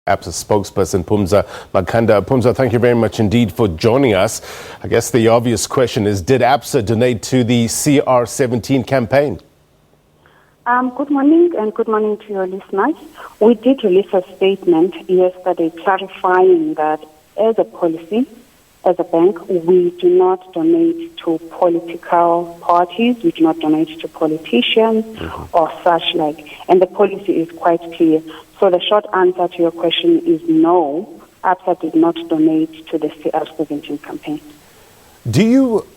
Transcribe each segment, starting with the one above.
ABSA spokesperson Pumza Makhanda. Pumza, thank you very much indeed for joining us. I guess the obvious question is, did ABSA donate to the CR17 campaign? Good morning and good morning to your listeners. We did release a statement yesterday clarifying that as a policy, as a bank, we do not donate to political parties, we do not donate to politicians or such like, and the policy is quite clear. So the short answer to your question is no, ABSA did not donate to the CR17 campaign.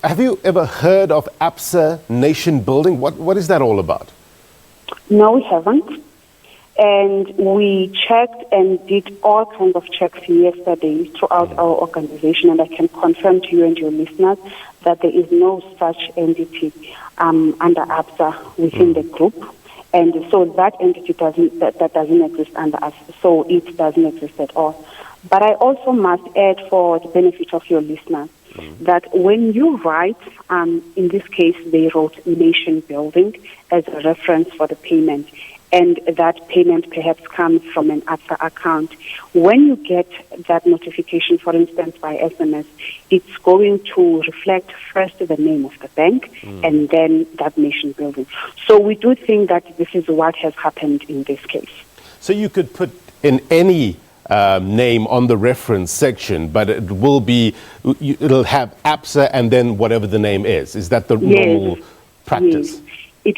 Have you ever heard of ABSA nation building? What is that all about? No, we haven't. And we checked and did all kinds of checks yesterday throughout our organization, and I can confirm to you and your listeners that there is no such entity under ABSA within the group. And so that entity doesn't exist under us, so it doesn't exist at all. But I also must add, for the benefit of your listeners, that when you write, in this case they wrote nation building as a reference for the payment, and that payment perhaps comes from an ABSA account. When you get that notification, for instance, by SMS, it's going to reflect first the name of the bank and then that nation building. So we do think that this is what has happened in this case. So you could put in any name on the reference section, but it'll have ABSA and then whatever the name is. Is that the normal practice? Yes. It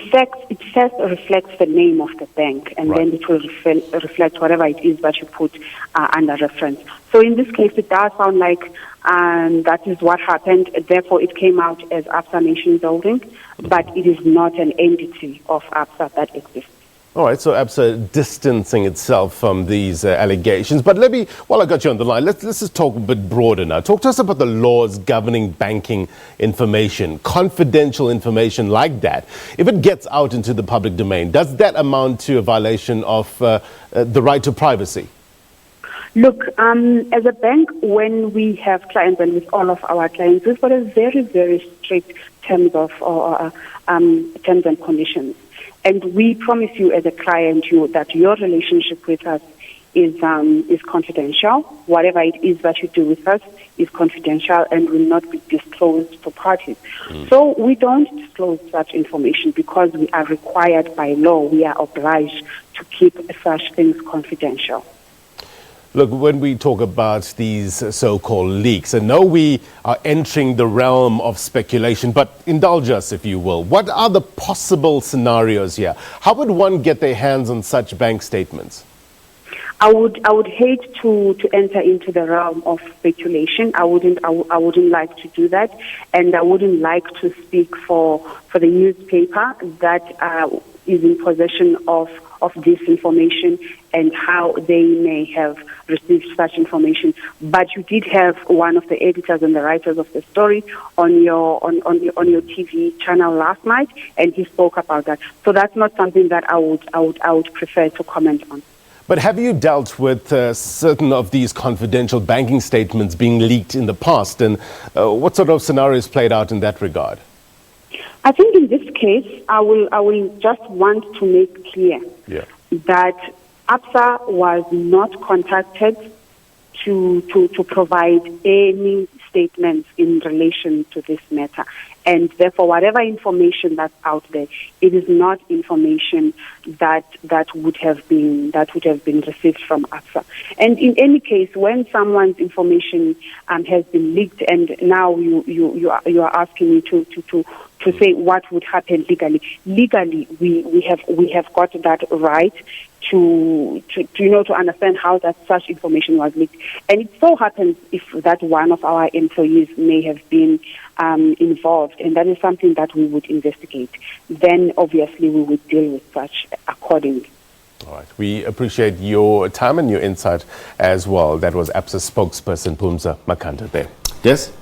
first reflects the name of the bank, and then it will reflect whatever it is that you put under reference. So in this case, it does sound like that is what happened. Therefore, it came out as ABSA Nation Building, but it is not an entity of ABSA that exists. All right, so ABSA distancing itself from these allegations. But let me, while I got you on the line, let's just talk a bit broader now. Talk to us about the laws governing banking information, confidential information like that. If it gets out into the public domain, does that amount to a violation of the right to privacy? Look, as a bank, when we have clients, and with all of our clients, we've got a very, very strict terms and conditions. And we promise you as a client that your relationship with us is confidential. Whatever it is that you do with us is confidential and will not be disclosed to parties. So we don't disclose such information because we are required by law. We are obliged to keep such things confidential. Look, when we talk about these so-called leaks, I know we are entering the realm of speculation, but indulge us, if you will. What are the possible scenarios here? How would one get their hands on such bank statements? I would hate to enter into the realm of speculation. I wouldn't like to do that, and I wouldn't like to speak for the newspaper that is in possession of this information and how they may have received such information. But you did have one of the editors and the writers of the story on your TV channel last night, and he spoke about that. So that's not something that I would prefer to comment on. But have you dealt with certain of these confidential banking statements being leaked in the past, and what sort of scenarios played out in that regard? I think in this case, I will just want to make clear that ABSA was not contacted to provide any statements in relation to this matter. And therefore, whatever information that's out there, it is not information that would have been received from ABSA. And in any case, when someone's information has been leaked, and now you are asking me to say what would happen legally. Legally, we have got that right to understand how that such information was leaked. And it so happens if that one of our employees may have been involved, and that is something that we would investigate. Then obviously we would deal with such accordingly. All right. We appreciate your time and your insight as well. That was ABSA spokesperson Pumza Makhanda there. Yes.